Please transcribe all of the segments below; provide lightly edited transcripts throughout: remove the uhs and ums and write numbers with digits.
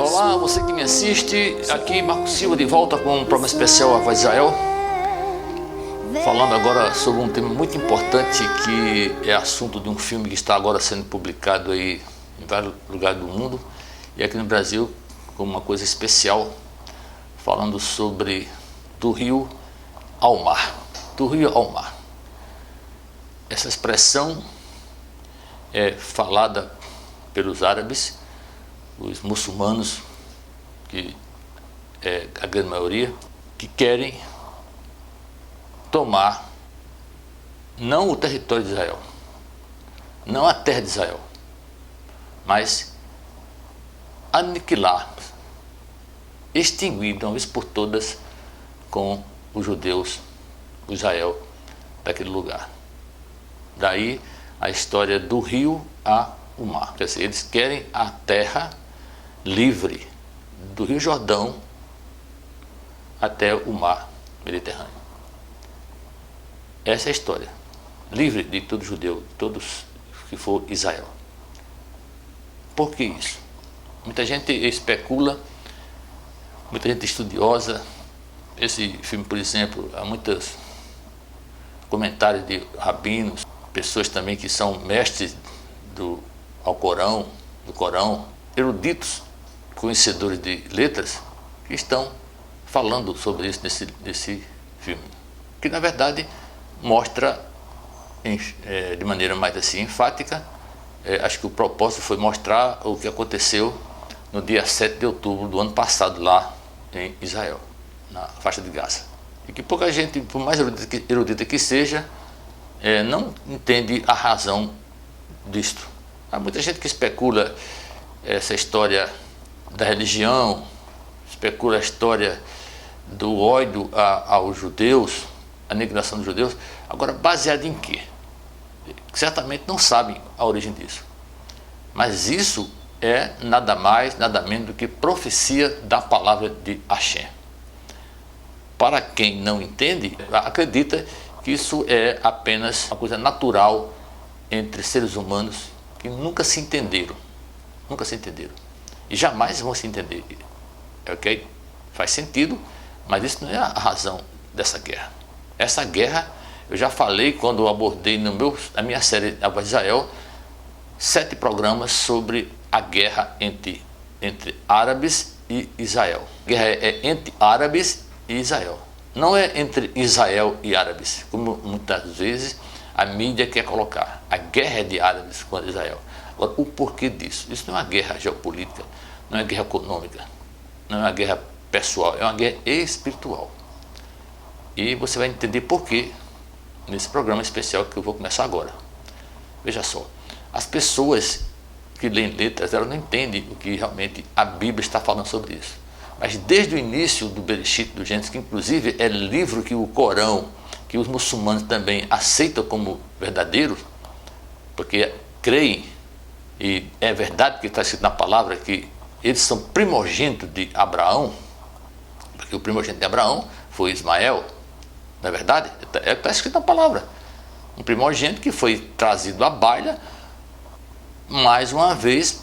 Olá, você que me assiste, aqui Marcos Silva de volta com um programa especial A Voz de Israel, falando agora sobre um tema muito importante que é assunto de um filme que está agora sendo publicado aí em vários lugares do mundo e aqui no Brasil como uma coisa especial, falando sobre do rio ao mar, do rio ao mar. Essa expressão é falada pelos árabes, os muçulmanos, que é a grande maioria, que querem tomar não o território de Israel, não a terra de Israel, mas aniquilar, extinguir de uma vez por todas com os judeus, o Israel daquele lugar. Daí a história do rio ao mar. Quer dizer, eles querem a terra livre do Rio Jordão até o mar Mediterrâneo. Essa é a história. Livre de todo judeu, todos que for Israel. Por que isso? Muita gente especula, muita gente estudiosa. Esse filme, por exemplo, há muitos comentários de rabinos, pessoas também que são mestres do Alcorão, do Corão, eruditos, conhecedores de letras, que estão falando sobre isso nesse filme, que na verdade mostra de maneira mais assim enfática, acho que o propósito foi mostrar o que aconteceu no dia 7 de outubro do ano passado lá em Israel, na faixa de Gaza, e que pouca gente, por mais erudita que seja, não entende a razão disto. Há muita gente que especula essa história da religião, especula a história do ódio aos judeus, a aniquilação dos judeus. Agora, baseado em quê? Certamente não sabem a origem disso. Mas isso é nada mais, nada menos do que profecia da palavra de Hashem. Para quem não entende, acredita que isso é apenas uma coisa natural entre seres humanos que nunca se entenderam. Nunca se entenderam. E jamais vão se entender. Ok? Faz sentido, mas isso não é a razão dessa guerra. Essa guerra, eu já falei quando eu abordei na minha série A Voz de Israel, 7 programas sobre a guerra entre árabes e Israel. A guerra é entre árabes e Israel. Não é entre Israel e árabes, como muitas vezes a mídia quer colocar. A guerra é de árabes contra Israel. Agora, o porquê disso? Isso não é uma guerra geopolítica, não é uma guerra econômica, não é uma guerra pessoal, é uma guerra espiritual. E você vai entender porquê nesse programa especial que eu vou começar agora. Veja só, as pessoas que leem letras, elas não entendem o que realmente a Bíblia está falando sobre isso. Mas desde o início do Bereshit, do Gênesis, que inclusive é livro que o Corão, que os muçulmanos também aceitam como verdadeiro, porque creem, e é verdade que está escrito na palavra que eles são primogênitos de Abraão, porque o primogênito de Abraão foi Ismael, não é verdade? Está escrito na palavra. Um primogênito que foi trazido à baila, mais uma vez,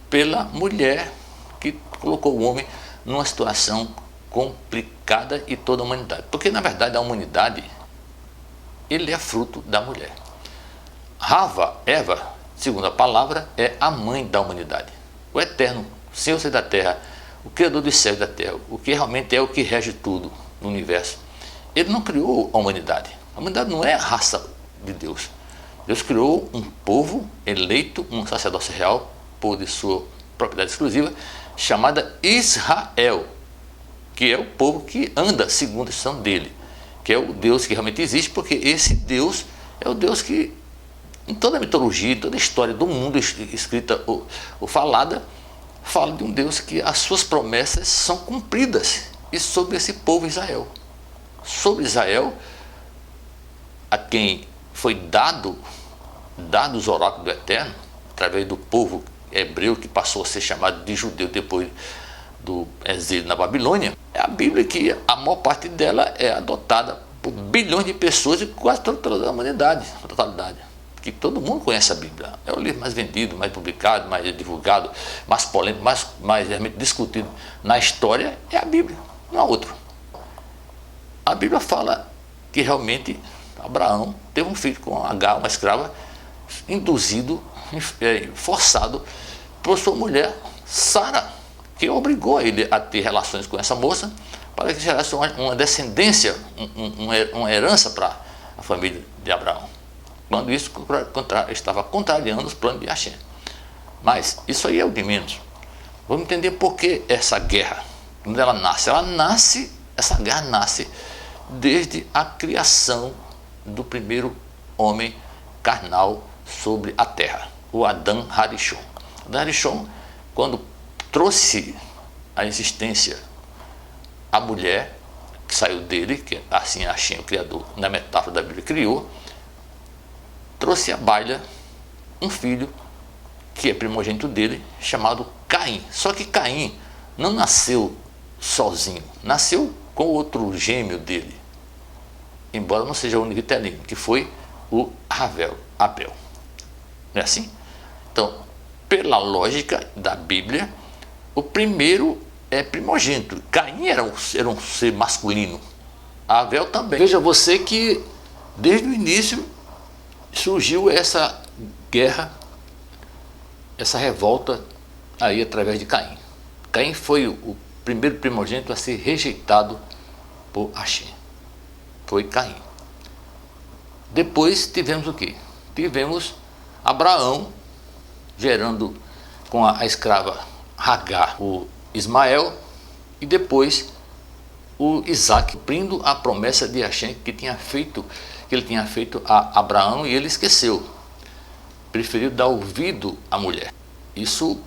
pela mulher que colocou o homem numa situação complicada e toda a humanidade. Porque, na verdade, a humanidade, ele é fruto da mulher. Eva, segundo a palavra, é a mãe da humanidade. O Eterno, Senhor da terra, o Criador dos céus e da terra, o que realmente é o que rege tudo no universo. Ele não criou a humanidade. A humanidade não é a raça de Deus. Deus criou um povo eleito, um sacerdócio real, povo de sua propriedade exclusiva, chamada Israel, que é o povo que anda segundo a instrução dele, que é o Deus que realmente existe, porque esse Deus é o Deus que, em toda a mitologia, toda a história do mundo escrita ou falada, fala de um Deus que as suas promessas são cumpridas, e sobre esse povo Israel. Sobre Israel, a quem foi dado os oráculos do Eterno, através do povo hebreu que passou a ser chamado de judeu depois do exílio na Babilônia, é a Bíblia que a maior parte dela é adotada por bilhões de pessoas e quase toda a humanidade, a totalidade. que todo mundo conhece a Bíblia. É o livro mais vendido, mais publicado, mais divulgado, mais polêmico, mais realmente discutido na história, é a Bíblia, não há outro. A Bíblia fala que realmente Abraão teve um filho com Agar, uma escrava, induzido, forçado por sua mulher Sara, que obrigou ele a ter relações com essa moça para que gerasse uma descendência, uma herança para a família de Abraão. Quando isso estava contrariando os planos de Hashem. Mas isso aí é o de menos. Vamos entender por que essa guerra, quando ela nasce. Essa guerra nasce desde a criação do primeiro homem carnal sobre a terra, o Adão Harishon. Adão Harishon, quando trouxe à existência a mulher que saiu dele, que assim Hashem, o Criador, na metáfora da Bíblia, criou, trouxe à baila um filho que é primogênito dele, chamado Caim. Só que Caim não nasceu sozinho, nasceu com outro gêmeo dele, embora não seja univitelino, que foi o Abel. Não é assim? Então, pela lógica da Bíblia, o primeiro é primogênito. Caim era um ser masculino, Abel também. Veja você que desde o início surgiu essa guerra, essa revolta aí através de Caim. Caim foi o primeiro primogênito a ser rejeitado por Hashem. Foi Caim. Depois tivemos o quê? Tivemos Abraão gerando com a escrava Hagar o Ismael, e depois o Isaac, cumprindo a promessa de Hashem que ele tinha feito a Abraão, e ele esqueceu, preferiu dar ouvido à mulher. Isso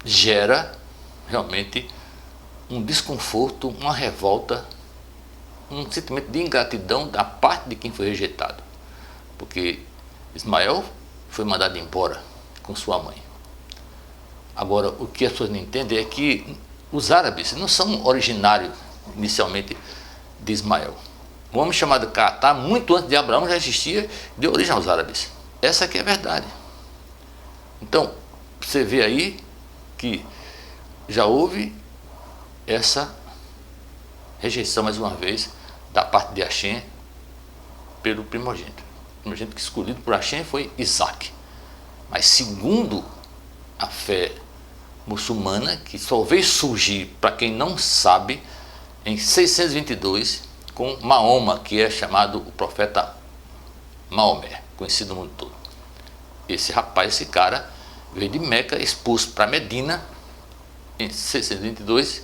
gera realmente um desconforto, uma revolta, um sentimento de ingratidão da parte de quem foi rejeitado, porque Ismael foi mandado embora com sua mãe. Agora, o que as pessoas não entendem é que os árabes não são originários inicialmente de Ismael. Um homem chamado Catar, muito antes de Abraão, já existia, deu origem aos árabes. Essa aqui é a verdade. Então, você vê aí que já houve essa rejeição, mais uma vez, da parte de Hashem pelo primogênito. O primogênito que escolhido por Hashem foi Isaac. Mas segundo a fé muçulmana, que só veio surgir, para quem não sabe, em 622, com Mahoma, que é chamado o profeta Maomé, conhecido no mundo todo. Esse cara, veio de Meca, expulso para Medina, em 622,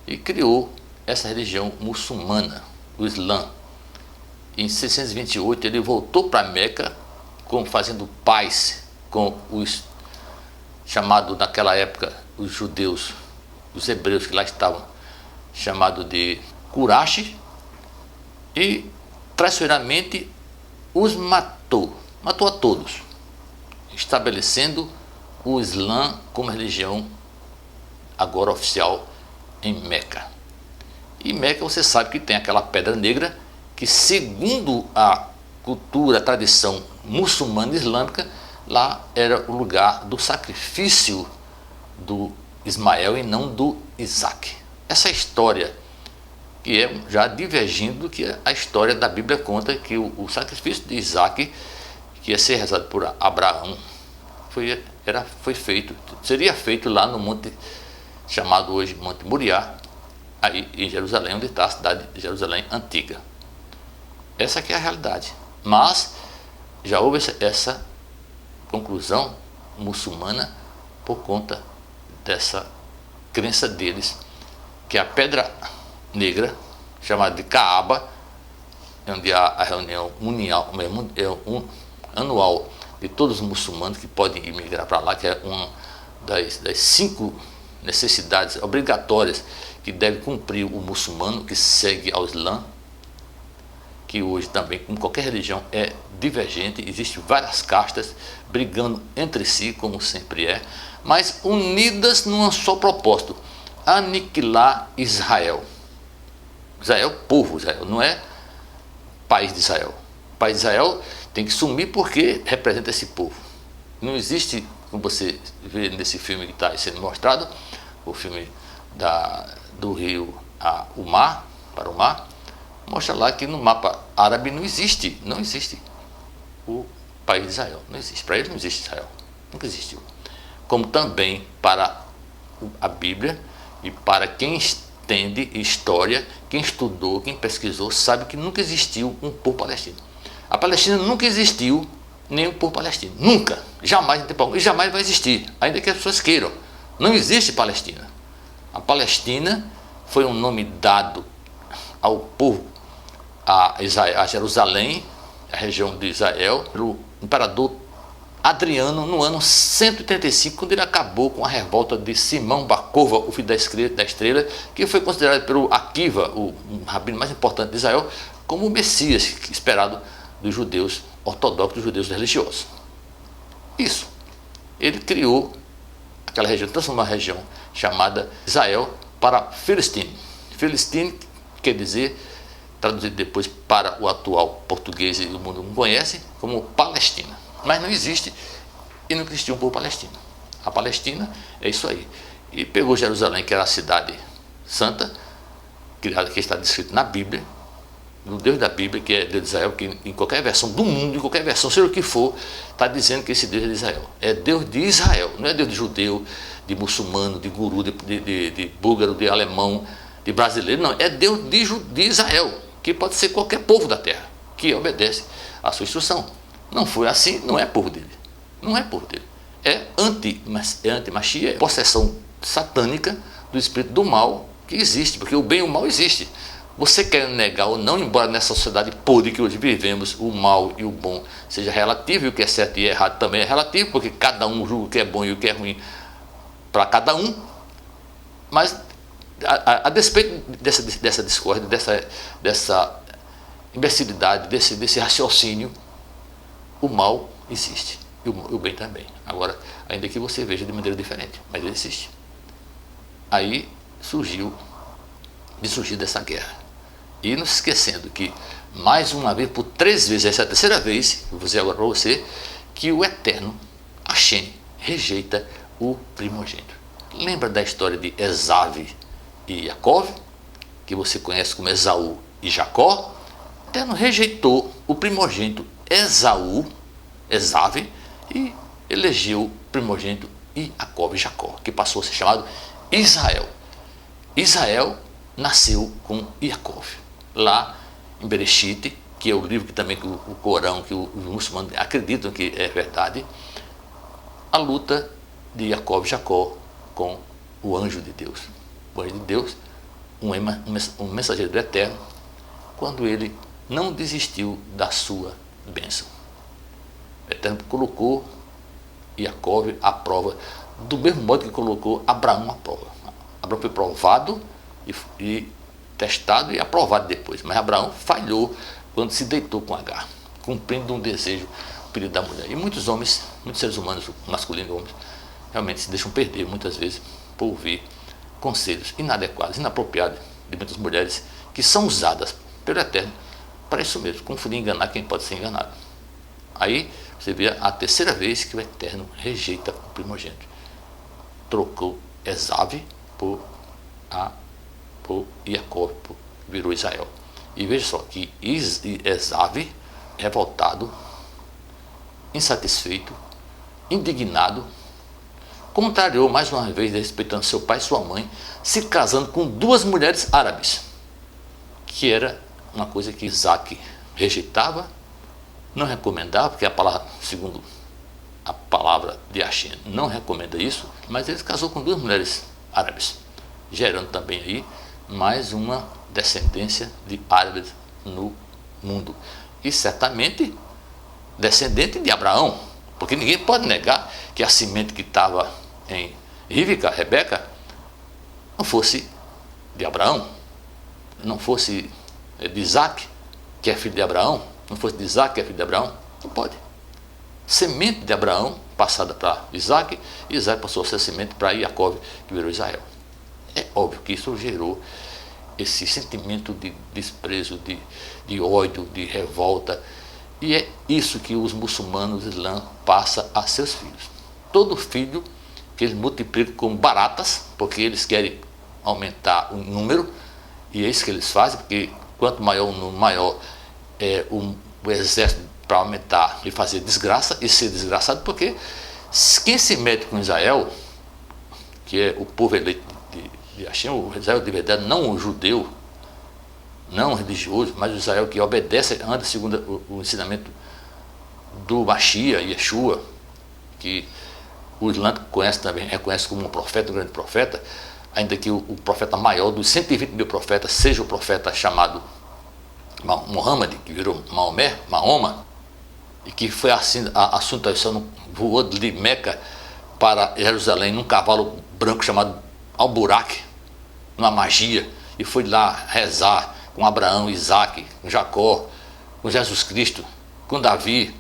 e criou essa religião muçulmana, o Islã. Em 628 ele voltou para Meca, fazendo paz com os chamados naquela época, os judeus, os hebreus que lá estavam, chamado de Quraysh, e traiçoeiramente os matou a todos, estabelecendo o Islã como religião agora oficial em Meca. E Meca, você sabe que tem aquela pedra negra que, segundo a cultura, a tradição muçulmana islâmica, lá era o lugar do sacrifício do Ismael e não do Isaac. Essa história que é já divergindo do que a história da Bíblia conta, que o sacrifício de Isaac, que ia ser rezado por Abraão, seria feito lá no monte chamado hoje Monte Moriá, aí em Jerusalém, onde está a cidade de Jerusalém antiga. Essa aqui é a realidade. Mas já houve essa conclusão muçulmana por conta dessa crença deles, que a pedra negra, chamada de Kaaba, onde há a reunião anual de todos os muçulmanos que podem imigrar para lá, que é uma das 5 necessidades obrigatórias que deve cumprir o muçulmano que segue ao Islã, que hoje também, como qualquer religião, é divergente, existem várias castas brigando entre si, como sempre é, mas unidas num só propósito: aniquilar Israel. Israel, povo Israel, não é país de Israel. O país de Israel tem que sumir porque representa esse povo. Não existe, como você vê nesse filme que está sendo mostrado, o filme do rio o mar, para o mar, mostra lá que no mapa árabe não existe o país de Israel. Não existe. Para ele não existe Israel. Nunca existiu. Como também para a Bíblia e para quem entende história, quem estudou, quem pesquisou, sabe que nunca existiu um povo palestino. A Palestina nunca existiu nem um povo palestino. Nunca. Jamais e jamais vai existir, ainda que as pessoas queiram. Não existe Palestina. A Palestina foi um nome dado ao povo, a Jerusalém, a região de Israel, pelo imperador Adriano no ano 135, quando ele acabou com a revolta de Simão Bar-Kova, o filho da estrela, que foi considerado pelo Akiva, o rabino mais importante de Israel, como o Messias esperado dos judeus ortodoxos, dos judeus religiosos. Isso. Ele criou aquela região, transformou uma região chamada Israel para Filistine. Filistine quer dizer, traduzido depois para o atual português e o mundo não conhece, como Palestina. Mas não existe e não existiu um povo palestino. A Palestina é isso aí. E pegou Jerusalém, que era a cidade santa, que está descrito na Bíblia, no Deus da Bíblia, que é Deus de Israel, que em qualquer versão do mundo, em qualquer versão, seja o que for, está dizendo que esse Deus é de Israel. É Deus de Israel, não é Deus de judeu, de muçulmano, de guru, de búlgaro, de alemão, de brasileiro, não. É Deus de Israel, que pode ser qualquer povo da terra, que obedece à sua instrução. Não foi assim, não é povo dele. Não é povo dele. É anti-machia, é possessão satânica do espírito do mal que existe, porque o bem e o mal existe. Você quer negar ou não, embora nessa sociedade podre que hoje vivemos, o mal e o bom seja relativo, e o que é certo e errado também é relativo, porque cada um julga o que é bom e o que é ruim para cada um. Mas a despeito dessa discórdia, dessa imbecilidade, desse raciocínio, o mal existe e o bem também. Agora, ainda que você veja de maneira diferente, mas ele existe. Aí surgiu dessa guerra. E não se esquecendo que, mais uma vez, por 3 vezes, essa é a terceira vez, eu vou dizer agora para você, que o Eterno, Hashem, rejeita o primogênito. Lembra da história de Esav e Jacó, que você conhece como Esaú e Jacó? O Eterno rejeitou o primogênito Esav, e elegeu o primogênito Jacó, que passou a ser chamado Israel. Israel nasceu com Jacó. Lá em Bereshit, que é o livro que também o Corão, que os muçulmanos acreditam que é verdade, a luta de Jacó com o anjo de Deus. O anjo de Deus, um mensageiro do Eterno, quando ele não desistiu da sua bênção. O Eterno colocou Jacó à prova, do mesmo modo que colocou Abraão à prova. Abraão foi provado e testado e aprovado depois, mas Abraão falhou quando se deitou com Agar, cumprindo um desejo, um pedido da mulher. E muitos homens, muitos seres humanos, masculinos e homens, realmente se deixam perder muitas vezes por ouvir conselhos inadequados, inapropriados de muitas mulheres que são usadas pelo Eterno para isso mesmo, confundir e enganar quem pode ser enganado. Aí você vê a terceira vez que o Eterno rejeita o primogênito. Trocou Esav por Jacó, virou Israel. E veja só que Esav, revoltado, insatisfeito, indignado, contrariou mais uma vez, respeitando seu pai e sua mãe, se casando com 2 mulheres árabes, que era uma coisa que Isaac rejeitava, não recomendava, porque a palavra, segundo a palavra de Hashem, não recomenda isso, mas ele se casou com 2 mulheres árabes, gerando também aí mais uma descendência de árabes no mundo. E certamente descendente de Abraão, porque ninguém pode negar que a semente que estava em Rebeca, não fosse de Abraão, não fosse de Isaac, que é filho de Abraão, não fosse de Isaac, que é filho de Abraão, não pode. Semente de Abraão passada para Isaac, e Isaac passou a ser semente para Jacó, que virou Israel. É óbvio que isso gerou esse sentimento de desprezo, de ódio, de revolta, E é isso que os muçulmanos islã passam a seus filhos. Todo filho que eles multiplicam como baratas, porque eles querem aumentar o número, e é isso que eles fazem, porque quanto maior o número, maior é o exército para aumentar e fazer desgraça e ser desgraçado, porque quem se mete com Israel, que é o povo eleito de Hashem, o Israel de verdade, não o judeu, não o religioso, mas o Israel que obedece, anda segundo o ensinamento do Mashiach, Yeshua, que o Islã conhece também, reconhece como um profeta, um grande profeta, ainda que o profeta maior dos 120 mil profetas seja o profeta chamado Muhammad, que virou Mahoma, e que foi assim, a Assunção voou de Meca para Jerusalém num cavalo branco chamado Al-Burak, numa magia, e foi lá rezar com Abraão, Isaac, com Jacó, com Jesus Cristo, com Davi,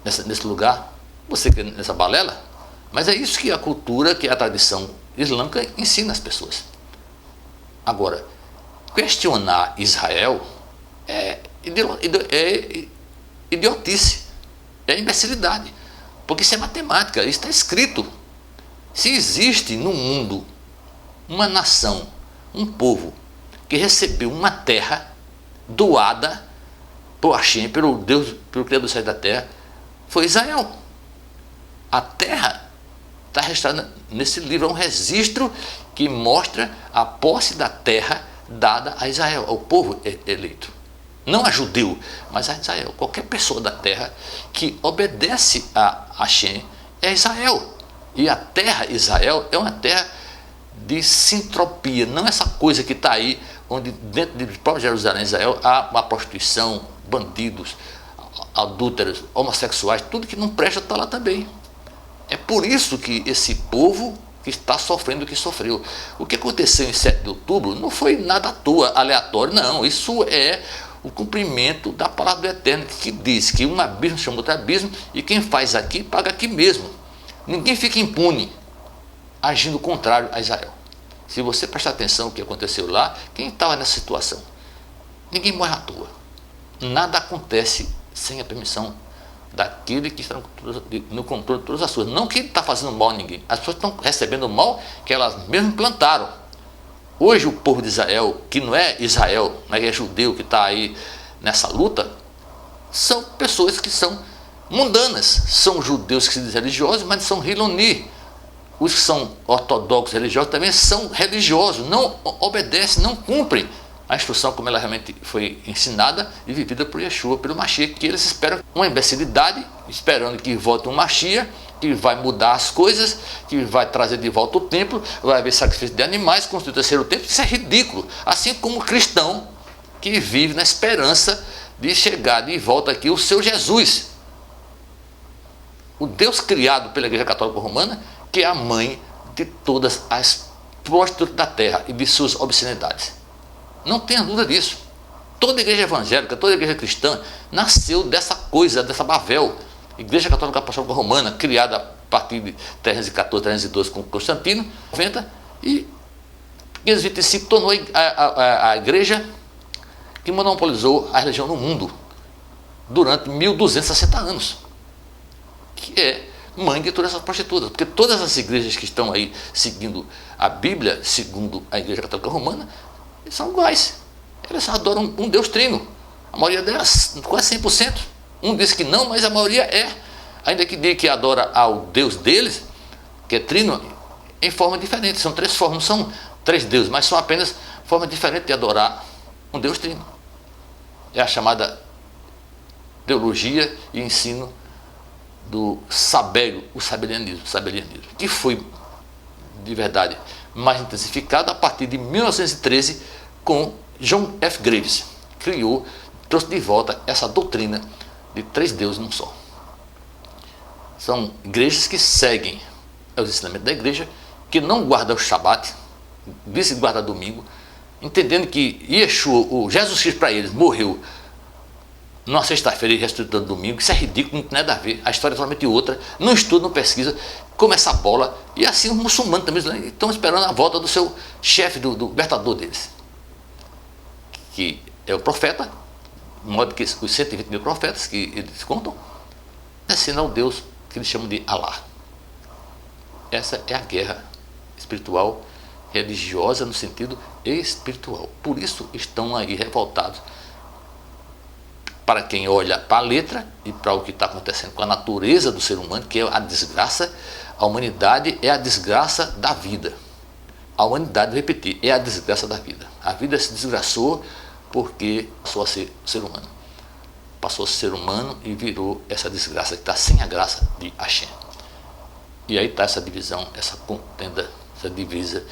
nesse lugar. Você quer nessa balela? Mas é isso que a cultura, que a tradição islâmica ensina às pessoas. Agora, questionar Israel é idiotice, é imbecilidade, porque isso é matemática, isso está escrito. Se existe no mundo uma nação, um povo que recebeu uma terra doada por Hashem, pelo Deus, pelo Criador do céu e da terra, foi Israel. A terra está registrada nesse livro, é um registro que mostra a posse da terra dada a Israel, ao povo eleito. Não a judeu, mas a Israel. Qualquer pessoa da terra que obedece a Hashem é Israel. E a terra Israel é uma terra de sintropia, não essa coisa que está aí, onde dentro de próprio Jerusalém, Israel, há uma prostituição, bandidos, adúlteros, homossexuais, tudo que não presta está lá também. É por isso que esse povo que está sofrendo o que sofreu. O que aconteceu em 7 de outubro não foi nada à toa, aleatório, não. Isso é o cumprimento da palavra do Eterno, que diz que um abismo chama outro abismo, e quem faz aqui, paga aqui mesmo. Ninguém fica impune agindo contrário a Israel. Se você prestar atenção no que aconteceu lá, quem estava nessa situação? Ninguém morre à toa. Nada acontece sem a permissão daquele que está no controle de todas as coisas. Não que ele está fazendo mal a ninguém. As pessoas estão recebendo o mal que elas mesmas plantaram. Hoje o povo de Israel, que não é Israel, mas é judeu, que está aí nessa luta, são pessoas que são mundanas. São judeus que se dizem religiosos, mas são Hiloni. Os que são ortodoxos religiosos também são religiosos, não obedecem, não cumprem a instrução como ela realmente foi ensinada e vivida por Yeshua, pelo Mashiach, que eles esperam uma imbecilidade, esperando que volte um Mashiach, que vai mudar as coisas, que vai trazer de volta o templo, vai haver sacrifício de animais, construir o terceiro templo. Isso é ridículo. Assim como o cristão que vive na esperança de chegar de volta aqui o seu Jesus, o Deus criado pela Igreja Católica Romana, que é a mãe de todas as prostitutas da terra e de suas obscenidades. Não tenha dúvida disso. Toda igreja evangélica, toda igreja cristã nasceu dessa coisa, dessa Babel. Igreja Católica Apostólica Romana, criada a partir de 314, 312 com Constantino, 90, e 525 tornou a igreja que monopolizou a religião no mundo durante 1260 anos, que é mãe de todas essas prostitutas, porque todas as igrejas que estão aí seguindo a Bíblia, segundo a Igreja Católica Romana, são iguais. Elas adoram um Deus trino. A maioria delas, quase 100%. Um diz que não, mas a maioria é. Ainda que diga que adora ao Deus deles, que é trino, em forma diferente. São 3 formas, não são 3 deuses, mas são apenas formas diferentes de adorar um Deus trino. É a chamada teologia e ensino do sabelianismo, que foi, de verdade, mais intensificado a partir de 1913 com John F. Graves. Trouxe de volta essa doutrina de 3 deuses num só. São igrejas que seguem os ensinamentos da igreja, que não guardam o Shabat, disse guarda domingo, entendendo que Yeshua, o Jesus Cristo para eles, morreu numa sexta-feira e ressuscitou no domingo. Isso é ridículo, não tem nada a ver. A história é totalmente outra. Não estuda, não pesquisa, come essa bola. E assim os muçulmanos também estão esperando a volta do seu chefe, do libertador deles, que é o profeta de modo que os 120 mil profetas que eles contam, descendo ao Deus que eles chamam de Alá. Essa é a guerra espiritual, religiosa no sentido espiritual. Por isso estão aí revoltados. Para quem olha para a letra e para o que está acontecendo com a natureza do ser humano, que é a desgraça, a humanidade é a desgraça da vida. A humanidade, vou repetir, é a desgraça da vida. A vida se desgraçou porque passou a ser ser humano. Passou a ser humano e virou essa desgraça que está sem a graça de Hashem. E aí está essa divisão, essa contenda, essa divisa,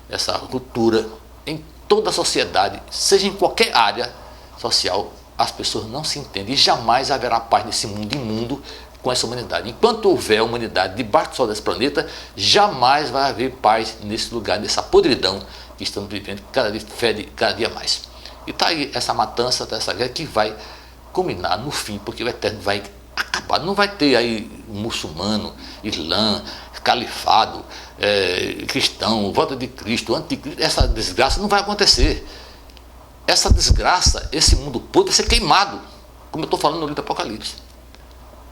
essa ruptura em toda a sociedade, seja em qualquer área social. As pessoas não se entendem e jamais haverá paz nesse mundo imundo com essa humanidade. Enquanto houver humanidade debaixo do sol desse planeta, jamais vai haver paz nesse lugar, nessa podridão que estamos vivendo, que cada dia fede cada dia mais. E está aí essa matança, essa guerra que vai culminar no fim, porque o Eterno vai acabar. Não vai ter aí muçulmano, islã, califado, cristão, volta de Cristo, anticristo. Essa desgraça não vai acontecer. Essa desgraça, esse mundo podre vai ser queimado, como eu estou falando no livro do Apocalipse.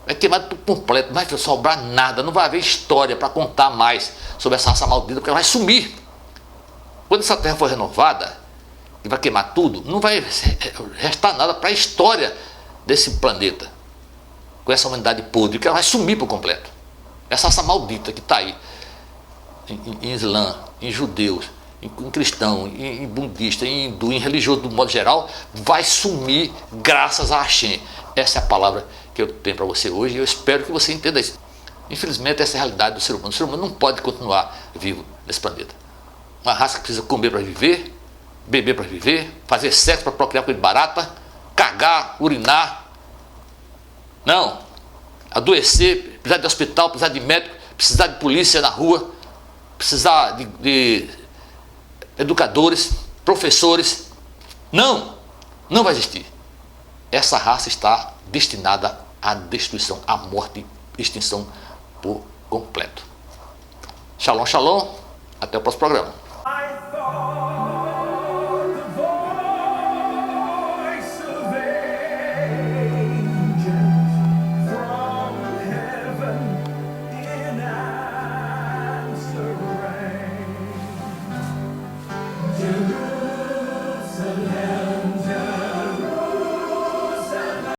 Vai queimado por completo, não vai sobrar nada, não vai haver história para contar mais sobre essa raça maldita, porque ela vai sumir. Quando essa terra for renovada, e vai queimar tudo, não vai restar nada para a história desse planeta, com essa humanidade podre, porque ela vai sumir por completo. Essa raça maldita que está aí, em Islã, em judeus, em cristão, em budista, em hindu, em religioso do modo geral, vai sumir graças a Hashem. Essa é a palavra que eu tenho para você hoje e eu espero que você entenda isso. Infelizmente essa é a realidade do ser humano. O ser humano não pode continuar vivo nesse planeta. Uma raça que precisa comer para viver, beber para viver, fazer sexo para procriar coisa barata, cagar, urinar. Não. Adoecer, precisar de hospital, precisar de médico, precisar de polícia na rua, precisar de educadores, professores. Não vai existir. Essa raça está destinada à destruição, à morte e extinção por completo. Shalom, shalom. Até o próximo programa.